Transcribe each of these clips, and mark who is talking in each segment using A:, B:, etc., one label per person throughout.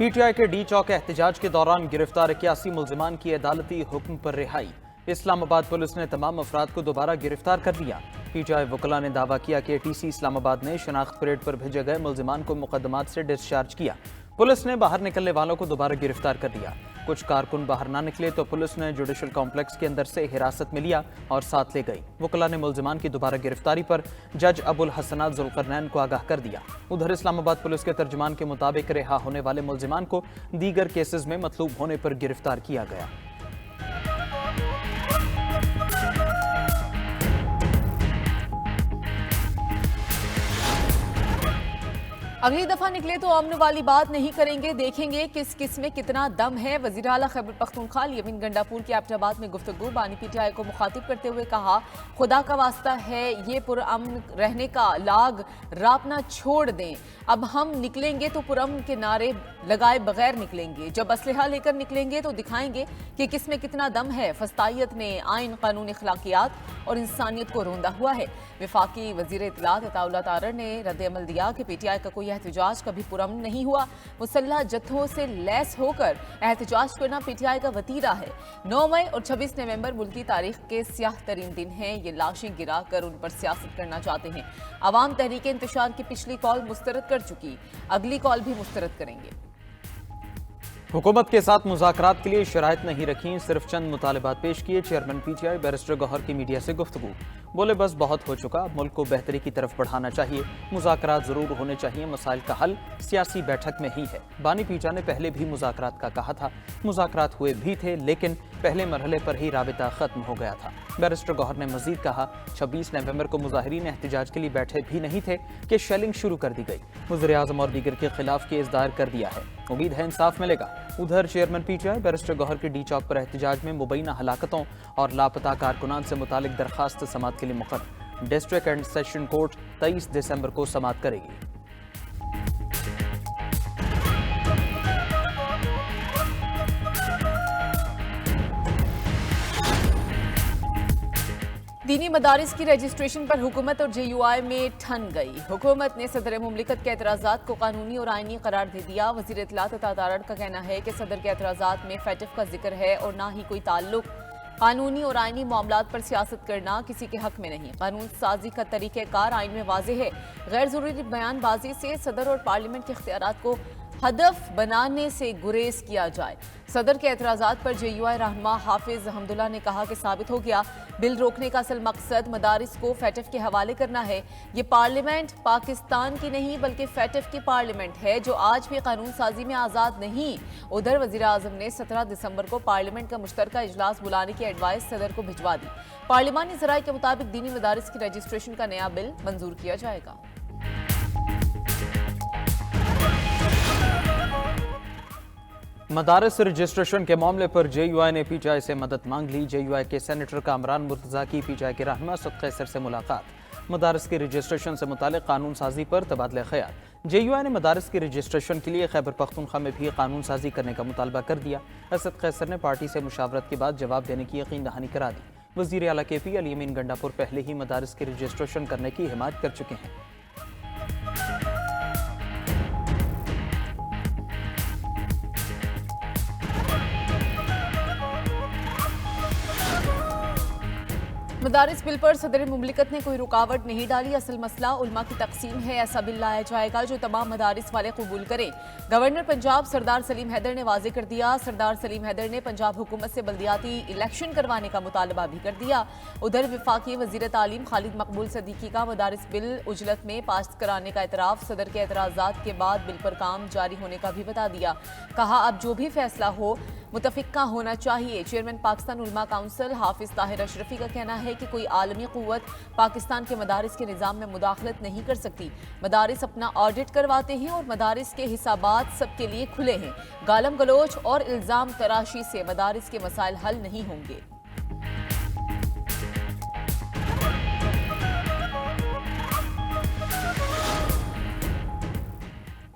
A: PTI के D चौक एहतजाज के दौरान गिरफ्तार 81 मुल्जिमान की अदालती हुक्म पर रिहाई। इस्लामाबाद पुलिस ने तमाम अफराद को दोबारा गिरफ्तार कर लिया। पीटीआई वकला ने दावा किया कि टीसी इस्लामाबाद ने शनाख्त परेड पर भेजे गए मुल्जिमान को मुकदमात से डिस्चार्ज किया। पुलिस ने बाहर निकलने वालों को दोबारा गिरफ्तार कर लिया। कुछ कारकुन बाहर ना निकले तो पुलिस ने जुडिशल कॉम्प्लेक्स के अंदर से हिरासत में लिया और साथ ले गई। वकला ने मुल्जिमान की दोबारा गिरफ्तारी पर जज अबुल हसनात जुल्करनैन को आगाह कर दिया। उधर इस्लामाबाद पुलिस के तर्जुमान के मुताबिक रिहा होने वाले मुल्जिमान को दीगर केसेस में मतलूब होने पर गिरफ्तार किया गया।
B: अगली दफा निकले तो अमन वाली बात नहीं करेंगे, देखेंगे किस किस में कितना दम है। वज़ीर आला खैबर पख्तूनख्वा यमीन गंडापुर के एबटाबाद में गुफ्तगू। बानी पीटीआई को मुखातिब करते हुए कहा, खुदा का वास्ता है ये पुरअमन रहने का लाग रापना छोड़ दें। अब हम निकलेंगे तो पुरअमन के नारे लगाए बगैर निकलेंगे। जब असलहा लेकर निकलेंगे तो दिखाएंगे कि किस में कितना दम है। फस्तायत ने आइन, कानून, अखलाकियात और इंसानियत को रोंदा हुआ है। वफाकी वजीर इत्तलात अताउल्लाह तारर ने रद्द-ए-अमल दिया कि पीटीआई का कोई एहतजाज कभी पुरअमन नहीं हुआ। मुसल्लह जत्थों से लैस होकर एहतजाज करना पीटीआई का वतीरा है। 9 मई और 26 नवंबर मुल्क की तारीख के स्याह तरीन दिन हैं। ये लाशें गिरा कर उन पर सियासत करना चाहते हैं। अवाम तहरीक इंतशार की पिछली कॉल मुस्तरद कर चुकी, अगली कॉल भी मुस्तरद करेंगे।
A: हुकूमत के साथ मुज़ाकरात के लिए शराइत नहीं रखी, सिर्फ चंद मुतालबात पेश किए। चेयरमैन पीटीआई बैरिस्टर गौहर की मीडिया से गुफ्तगू। बोले, बस बहुत हो चुका, मुल्क को बेहतरी की तरफ बढ़ाना चाहिए। मुज़ाकरात जरूर होने चाहिए, मसाइल का हल सियासी बैठक में ही है। बानी पीटीआई ने पहले भी मुज़ाकरात का कहा था, मुज़ाकरात हुए भी थे, लेकिन पहले मरहले पर ही राबिता खत्म हो गया था। बैरिस्टर गौहर ने मजीद कहा, 26 नवंबर को मुजाहिरीन एहतजाज के लिए बैठे भी नहीं थे कि शेलिंग शुरू कर दी गई। वज़ीर आज़म और दीगर के खिलाफ केस दायर कर दिया है, उम्मीद है इंसाफ मिलेगा। उधर चेयरमैन पीटीआई बैरिस्टर गौहर की डी चौक पर एहतजाज में मुबैना हलाकतों और लापता कारकुनान से मुतालिक दरखास्त समाअत के लिए मुक़र्रर। डिस्ट्रिक्ट एंड सेशन कोर्ट 23 दिसंबर को समाअत करेगी।
B: दीनी मदारिस की रजिस्ट्रेशन पर हुकूमत और JUI में ठन गई। हुकूमत ने सदर मुमलिकत के एतराज़ात को कानूनी और आइनी करार दे दिया। वज़ीर इत्तलात तारड़ का कहना है कि सदर के एतराज़ात में फैटिफ का जिक्र है और ना ही कोई ताल्लुक। कानूनी और आइनी मामलात पर सियासत करना किसी के हक में नहीं। कानून साजी का तरीक़ेकार आइन में वाज़ेह है। गैर ज़रूरी बयानबाजी से सदर और पार्लियामेंट के इख्तियारात को हदफ बनाने से गुरेज किया जाए। सदर के एतराज़ात पर JUI रहनुमा हाफिज हमदुल्ला ने कहा कि साबित हो गया, बिल रोकने का असल मकसद मदारिस को फैटिफ के हवाले करना है। ये पार्लियामेंट पाकिस्तान की नहीं बल्कि फैटिफ की पार्लियामेंट है, जो आज भी कानून साजी में आज़ाद नहीं। उधर वज़ीर आज़म ने 17 दिसंबर को पार्लियामेंट का मुश्तरका इजलास बुलाने की एडवाइस सदर को भिजवा दी। पार्लिमानी ज़राए के मुताबिक दीनी मदारिस की रजिस्ट्रेशन का नया बिल मंजूर किया जाएगा।
A: मदारिस रजिस्ट्रेशन के मामले पर JUI ने पीटीआई से मदद मांग ली। JUI के सेनेटर कामरान मुर्तज़ा की पीटीआई के रहनुमा सद कैसर से मुलाकात। मदारिस की रजिस्ट्रेशन से मुतालिक कानून साजी पर तबादला ख्याल। JUI ने मदारिस की रजिस्ट्रेशन के लिए खैबर पख्तूनख्वा में भी कानून साजी करने का मुतालबा कर दिया। असद कैसर ने पार्टी से मुशावरत के बाद जवाब देने की यकीन दहानी करा दी। वज़ीर आला KP अली यमीन गंडापुर पहले ही मदारिस की रजिस्ट्रेशन करने की हिमायत कर चुके हैं।
B: मदारिस बिल पर सदर मुमलिकत ने कोई रुकावट नहीं डाली। असल मसला उलमा की तकसीम है। ऐसा बिल लाया जाएगा जो तमाम मदारिस वाले कबूल करें। गवर्नर पंजाब सरदार सलीम हैदर ने वाजे कर दिया। सरदार सलीम हैदर ने पंजाब हुकूमत से बल्दियाती इलेक्शन करवाने का मुतालबा भी कर दिया। उधर वफाकी वजीर तालीम खालिद मकबूल सदीकी का मदारिस बिल उजलत में पास कराने का एतराफ़। सदर के एतराज़ात के बाद बिल पर काम जारी होने का भी बता दिया। कहा, अब जो भी फैसला हो मुतफ़िक़ा होना चाहिए। चेयरमैन पाकिस्तान उलमा काउंसिल हाफिज ताहिर अशरफी का कहना है कि कोई आलमी क़ुव्वत पाकिस्तान के मदारिस के निज़ाम में मुदाखलत नहीं कर सकती। मदारिस अपना ऑडिट करवाते हैं और मदारिस के हिसाबात सबके लिए खुले हैं। गालम गलोच और इल्ज़ाम तराशी से मदारिस के मसाइल हल नहीं होंगे।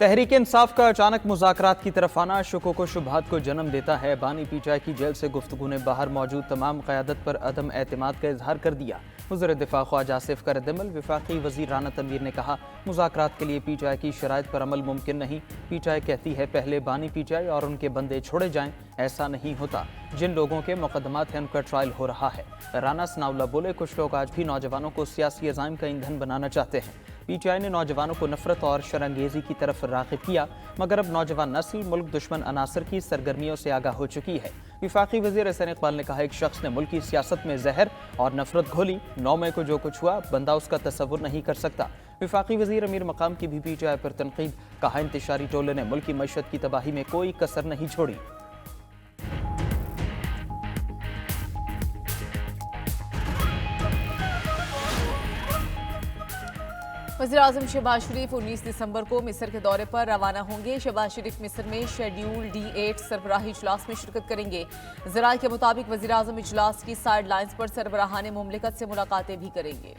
A: तहरीक इंसाफ का अचानक मुज़ाकरात की तरफ आना शुकों को शुबहात को जन्म देता है। बानी पीचाई की जेल से गुफ्तगू ने बाहर मौजूद तमाम क़यादत पर अदम एतमाद का इजहार कर दिया। वज़ीर दिफा ख्वाजा आसिफ का रद्द-ए-अमल। वफाकी वज़ीर राना तनवीर ने कहा, मुज़ाकरात के लिए पीचाई की शराइत पर अमल मुमकिन नहीं। पीचाई कहती है पहले बानी पीचाई और उनके बंदे छोड़े जाएं, ऐसा नहीं होता। जिन लोगों के मुकदमात हैं उनका ट्रायल हो रहा है। राना सनाउल्लाह बोले, कुछ लोग आज भी नौजवानों को सियासी अज़ाइम का ईंधन बनाना चाहते हैं। पीटीआई ने नौजवानों को नफरत और शरंगेजी की तरफ राग़िब किया, मगर अब नौजवान नस्ल मुल्क दुश्मन अनासर की सरगर्मियों से आगाह हो चुकी है। वफाकी वज़ीर एहसान इकबाल ने कहा, एक शख्स ने मुल्क की सियासत में जहर और नफरत घोली। 9 मई को जो कुछ हुआ बंदा उसका तसव्वुर नहीं कर सकता। वफाकी वज़ीर अमीर मकाम की भी पीटीआई पर तनकीद। कहा, इंतशारी टोले ने मुल्क की मईशत की तबाही में कोई कसर नहीं छोड़ी।
B: वज़ीर-ए-आज़म शहबाज शरीफ 19 दिसंबर को मिस्र के दौरे पर रवाना होंगे। शहबाज शरीफ मिस्र में शेड्यूल D8 सरबराही इजलास में शिरकत करेंगे। ज़राए के मुताबिक वज़ीर-ए-आज़म इजलास की साइड लाइन्स पर सरबराहान मुमलिकत से मुलाकातें भी करेंगे।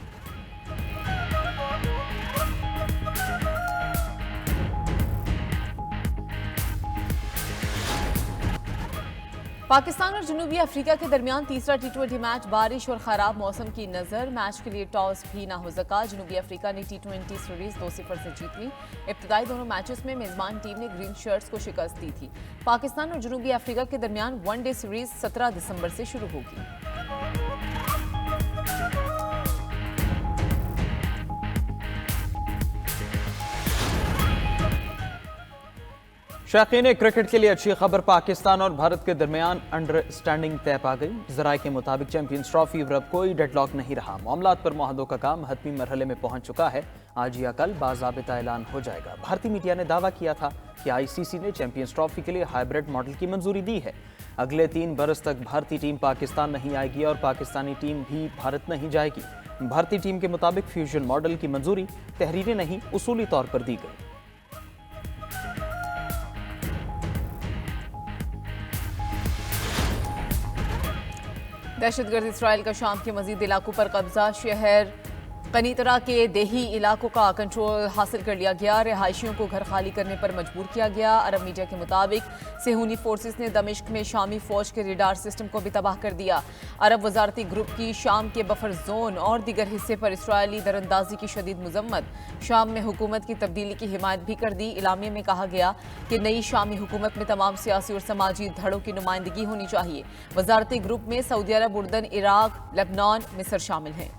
B: पाकिस्तान और जनूबी अफ्रीका के दरमियान तीसरा T20 मैच बारिश और खराब मौसम की नजर। मैच के लिए टॉस भी ना हो सका। जनूबी अफ्रीका ने T20 सीरीज 2-0 से जीत ली। इब्तदाई दोनों मैचेस में मेजबान टीम ने ग्रीन शर्ट्स को शिकस्त दी थी। पाकिस्तान और जनूबी अफ्रीका के दरमियान वनडे सीरीज 17 दिसंबर से शुरू होगी।
A: शाकीन क्रिकेट के लिए अच्छी खबर, पाकिस्तान और भारत के दरमियान अंडरस्टैंडिंग तय पा गई। जराये के मुताबिक चैंपियंस ट्रॉफी अब कोई डेडलॉक नहीं रहा। मामलात पर मुआहदों का काम हतमी मरहले में पहुंच चुका है। आज या कल बाज़ाबिता ऐलान हो जाएगा। भारतीय मीडिया ने दावा किया था कि आईसीसी ने चैंपियंस ट्रॉफी के लिए हाइब्रिड मॉडल की मंजूरी दी है। अगले 3 बरस तक भारतीय टीम पाकिस्तान नहीं आएगी और पाकिस्तानी टीम भी भारत नहीं जाएगी। भारतीय टीम के मुताबिक फ्यूजन मॉडल की मंजूरी तहरीरी नहीं, उसूली तौर पर दी गई।
B: दहशतगर्द इसराइल का शाम के मजीद इलाकों पर कब्जा। शहर कनीतरा के देही इलाकों का कंट्रोल हासिल कर लिया गया। रिहायशियों को घर खाली करने पर मजबूर किया गया। अरब मीडिया के मुताबिक सेहूनी फोर्सेस ने दमिश्क में शामी फौज के रेडार सिस्टम को भी तबाह कर दिया। अरब वजारती ग्रुप की शाम के बफर जोन और दीगर हिस्से पर इसराइली दरअंदाजी की शदीद मजम्मत। शाम में हुकूमत की तब्दीली की हिमायत भी कर दी। इलामिया में कहा गया कि नई शामी हुकूमत में तमाम सियासी और समाजी धड़ों की नुमाइंदगी होनी चाहिए। वजारती ग्रुप में सऊदी अरब, उर्दन, इराक, लेबनान, मिस्र शामिल हैं।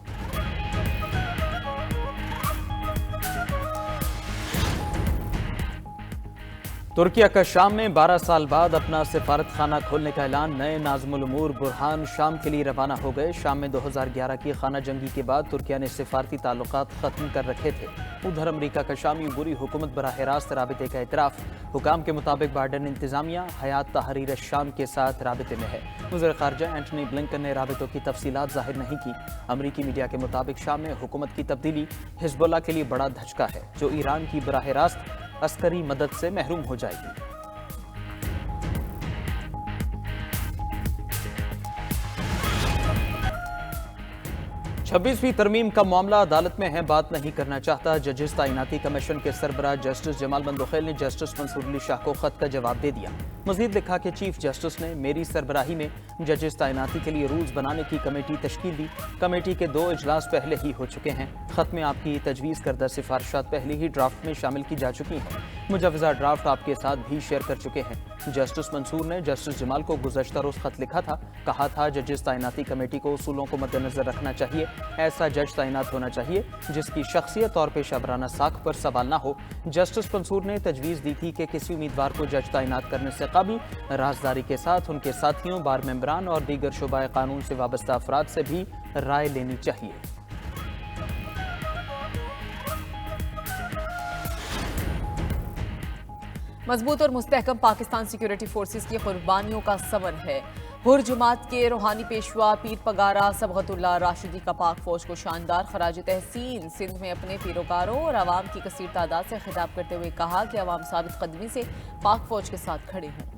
A: तुर्किया का शाम में 12 साल बाद अपना सिफारत खाना खोलने का ऐलान। नए नाज़िमुल उमूर बुरहान शाम के लिए रवाना हो गए। शाम में 2011 की खाना जंगी के बाद तुर्किया ने सिफारती ताल्लुकात ख़त्म कर रखे थे। उधर अमरीका का शामी बुरी हुकूमत बराह रास्त राबिते का इतराफ़। हुकाम के मुताबिक बाइडन इंतजामिया हयात तहरीर शाम के साथ राबिते में है। वज़ीर ख़ारजा एंटनी ब्लिंकन ने राबितों की तफसीलात ज़ाहिर नहीं की। अमरीकी मीडिया के मुताबिक शाम में हुकूमत की तब्दीली हिज़्बुल्लाह के लिए बड़ा धचका है, जो ईरान की बराह रास्त अस्करी मदद से महरूम हो जाएगी। 26वीं तरमीम का मामला अदालत में है, बात नहीं करना चाहता। जजेस तैनाती कमीशन के सरबराह जस्टिस जमाल बंदोखेल ने जस्टिस मंसूर अली शाह को खत का जवाब दे दिया। मजीद लिखा कि चीफ जस्टिस ने मेरी सरबराही में जजेस तैनाती के लिए रूल्स बनाने की कमेटी तश्कील दी। कमेटी के 2 इजलास पहले ही हो चुके हैं। खत में आपकी तजवीज़ करदा सिफारिशात पहले ही ड्राफ्ट में शामिल की जा चुकी हैं। मुजवज़ा ड्राफ्ट आपके साथ भी शेयर कर चुके हैं। जस्टिस मंसूर ने जस्टिस जमाल को गुज़श्ता रोज़ खत लिखा था। कहा था जजेस तैनाती कमेटी को उसूलों को मद्देनजर रखना चाहिए। ऐसा जज तैनात होना चाहिए जिसकी शख्सियत और पेशा वराना साख पर सवाल ना हो। जस्टिस मंसूर ने तजवीज़ दी थी कि किसी उम्मीदवार को जज तैनात करने से कबल राजदारी के साथ उनके साथियों, बार मेंबरान और दीगर शुबाए कानून से वाबस्ता अफराद से भी राय लेनी चाहिए।
B: मजबूत और मुस्तहकम पाकिस्तान सिक्योरिटी फोर्सेस की कुर्बानियों का समर है। हुर जमात के रूहानी पेशवा पीर पगारा सबगतुल्लाह राशिदी का पाक फौज को शानदार खराज तहसीन। सिंध में अपने पैरोकारों और आवाम की कसीर तादाद से खिताब करते हुए कहा कि अवाम साबित कदमी से पाक फौज के साथ खड़े हों।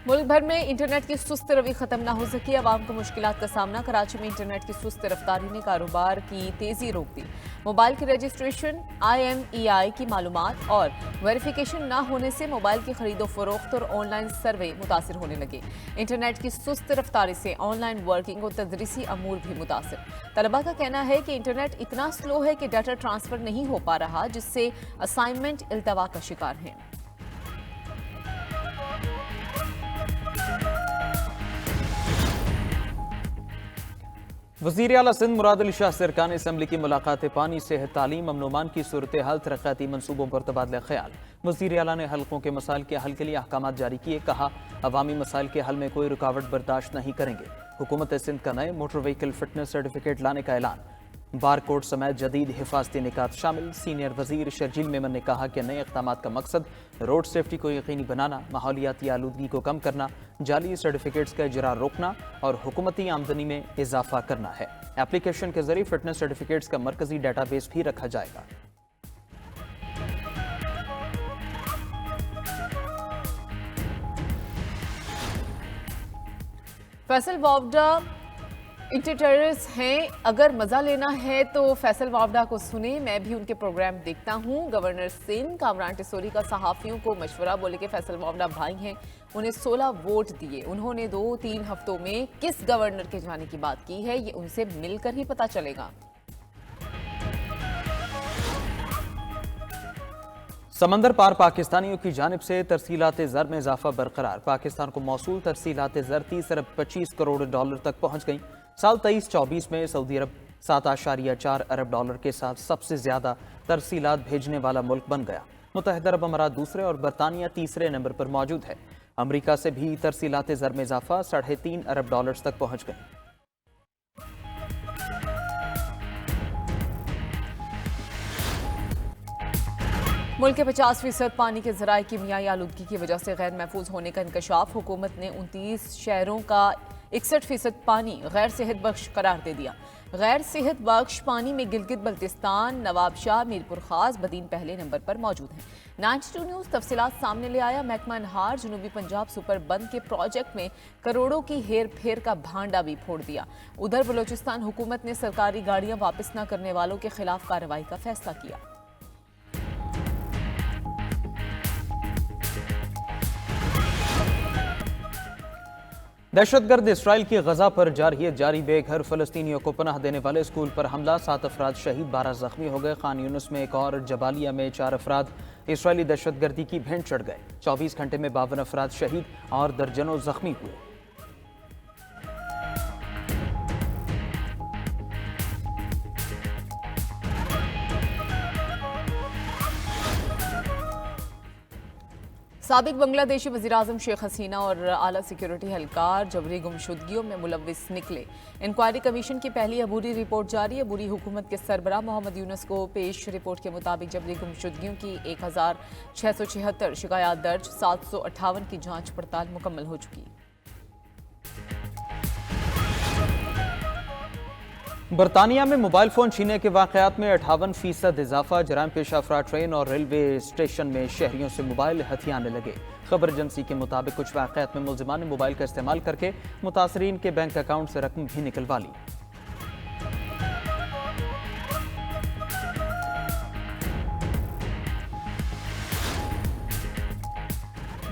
B: मुल्क भर में इंटरनेट की सुस्त रवि खत्म ना हो सकी, आवाम को मुश्किलात का सामना। कराची में इंटरनेट की सुस्त रफ्तारी ने कारोबार की तेजी रोक दी। मोबाइल की रजिस्ट्रेशन, IMEI की मालूमात और वेरिफिकेशन ना होने से मोबाइल की खरीदो फरोख्त और ऑनलाइन सर्वे मुतासिर होने लगे। इंटरनेट की सुस्त रफ्तारी से ऑनलाइन वर्किंग और तदरीसी अमूर भी मुतासिर। तलबा का कहना है कि इंटरनेट इतना स्लो है कि डाटा ट्रांसफर नहीं हो पा रहा, जिससे असाइनमेंट इल्तवा का शिकार हैं।
A: वज़ीर आला सिंध मुराद अली शाह सरकान असम्बली की मुलाकात पानी, सेहत, तालीम, अमन अमान की सूरत हाल, तरक्याती मनसूबों पर तबादला ख्याल। वज़ीर आला ने हल्कों के मसाइल के हल के लिए अहकाम जारी किए। कहा, अवामी मसाइल के हल में कोई रुकावट बर्दाश्त नहीं करेंगे। हुकूमत सिंध का नए मोटर व्हीकल फिटनेस सर्टिफिकेट लाने का ऐलान। बार कोड समेत जदीद हिफाजती निकात शामिल। सीनियर वजीर शर्जील मेमन ने कहा कि नए इक़दामात का मकसद रोड सेफ्टी को यकीनी बनाना, माहौलियाती आलूदगी को कम करना, जाली सर्टिफिकेट्स का इजरा रोकना और हुकूमती आमदनी में इजाफा करना है। एप्लीकेशन के जरिए फिटनेस सर्टिफिकेट्स का मरकजी डाटाबेस भी रखा जाएगा।
B: फैसल वावडा इंटरटेनर्स हैं, अगर मज़ा लेना है तो फैसल वावडा को सुने, मैं भी उनके प्रोग्राम देखता हूँ। गवर्नर सिंध कामरान टिसोरी का सहाफ़ियों को मशवरा, बोले कि फैसल वावडा भाई हैं, उन्हें 16 वोट दिए। उन्होंने 2-3 हफ्तों में किस गवर्नर के जाने की बात की है, ये उनसे मिलकर ही पता चलेगा।
A: समंदर पार पाकिस्तानियों की जानिब से तरसीलात ज़र में इजाफा बरकरार। पाकिस्तान को मौसूल तरसीलात ज़र 30 अरब 25 करोड़ डॉलर तक पहुँच गई। साल 23-24 में सऊदी अरब 7.4 अरब डॉलर के साथ सबसे ज़्यादा तरसीलात भेजने वाला मुल्क बन गया। मुत्तहिदा अरब अमारात दूसरे और बरतानिया तीसरे नंबर पर मौजूद है। अमरीका से भी तरसीलात ज़र में इजाफा 3.5 अरब डॉलर तक पहुँच गई।
B: मुल्क के 50% पानी के ज़राए कीमियाई आलूदगी की वजह से गैर महफूज होने का इंकशाफ। हुकूमत ने 29 शहरों का 61% पानी गैर सेहत बख्श करार दे दिया। गैर सेहत बख्श पानी में गिलगित बल्तिस्तान, नवाबशाह, मीरपुर खास, बदीन पहले नंबर पर मौजूद हैं। 92 न्यूज़ तफसीलात सामने ले आया। महकमा अनहार जनूबी पंजाब सुपर बंद के प्रोजेक्ट में करोड़ों की हेर फेर का भांडा भी फोड़ दिया। उधर बलोचिस्तान हुकूमत ने सरकारी गाड़ियां वापस न करने वालों के खिलाफ कार्रवाई का फैसला किया।
A: दहशतगर्द इसराइल की गजा पर जारी बेघर फलस्तीनियों को पनाह देने वाले स्कूल पर हमला, 7 अफराद शहीद, 12 जख्मी हो गए। खान यूनुस में एक और जबालिया में 4 अफराद इसराइली दहशतगर्दी की भेंट चढ़ गए। 24 घंटे में 52 अफराद शहीद और दर्जनों जख्मी हुए।
B: साबिक बांग्लादेशी वज़ीर-ए-आज़म शेख हसीना और आला सिक्योरिटी एहलकार जबरी गुमशुदगियों में मुलव्विस निकले। इंक्वायरी कमीशन की पहली अबूरी रिपोर्ट जारी। अबूरी हुकूमत के सरबराह मोहम्मद यूनुस को पेश रिपोर्ट के मुताबिक जबरी गुमशुदगियों की 1676 शिकायत दर्ज, 758 की जांच पड़ताल मुकम्मल हो चुकी।
A: बरतानिया में मोबाइल फोन छीनने के वाकयात में 58% इजाफा। जराम पेशा अफराद ट्रेन और रेलवे स्टेशन में शहरियों से मोबाइल हथियाने लगे। खबर एजेंसी के मुताबिक कुछ वाकयात में मुलजिमान ने मोबाइल का इस्तेमाल करके मुतासरीन के बैंक अकाउंट से रकम भी निकलवा ली।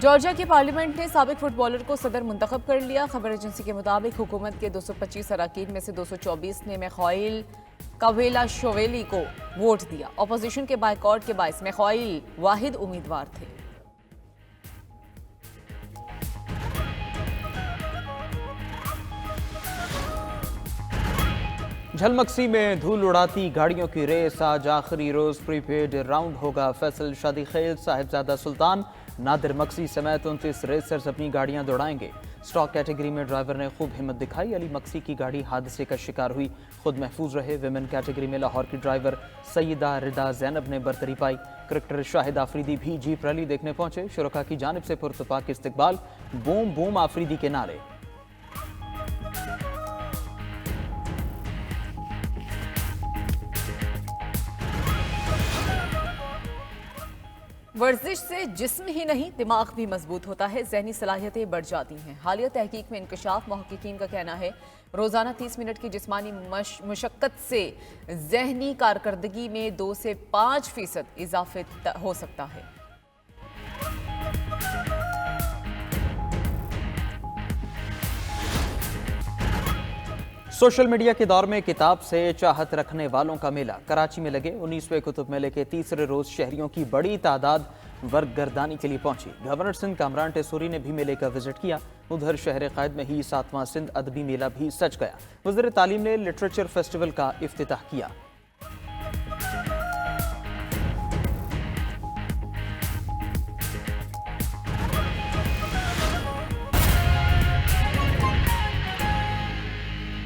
B: जॉर्जिया की पार्लियामेंट ने साबिक फुटबॉलर को सदर मुंतखब कर लिया। खबर एजेंसी के मुताबिक हुकूमत के 225 अरकान में से 224 ने मिखाइल कावेलाशवेली को वोट दिया। अपोजिशन के बायकॉट के बायस मिखाइल वाहिद उम्मीदवार थे।
A: झलमक्सी में धूल उड़ाती गाड़ियों की रेस, आज आखिरी रोज प्रीपेड राउंड होगा। फैसल शादी खेल, साहिबजादा सुल्तान, नादिर मक्सी समेत 29 रेसर्स अपनी गाड़ियां दौड़ाएंगे। स्टॉक कैटेगरी में ड्राइवर ने खूब हिम्मत दिखाई। अली मक्सी की गाड़ी हादसे का शिकार हुई, खुद महफूज रहे। विमेन कैटेगरी में लाहौर की ड्राइवर सईदा रिदा जैनब ने बरतरी पाई। क्रिकेटर शाहिद आफरीदी भी जीप रैली देखने पहुंचे। शुरका की जानिब से पुरतपाक इस्तकबाल, बूम बूम आफरीदी के नारे।
B: वर्जिश से जिस्म ही नहीं दिमाग भी मजबूत होता है, जहनी सलाहियतें बढ़ जाती हैं। हालिया तहकीक में इंकशाफ मुहक्किकीन का कहना है रोजाना 30 मिनट की जिस्मानी मुशक्कत से जहनी कारकर्दगी में 2 से 5% इजाफे हो सकता है।
A: सोशल मीडिया के दौर में किताब से चाहत रखने वालों का मेला कराची में लगे 19वें कुतुब मेले के तीसरे रोज शहरियों की बड़ी तादाद वर्क गर्दानी के लिए पहुंची। गवर्नर सिंध कामरान टेसूरी ने भी मेले का विजिट किया। उधर शहर कैद में ही 7वां सिंध अदबी मेला भी सज गया। वज़ीर तालीम ने लिटरेचर फेस्टिवल का इफ्तिताह किया।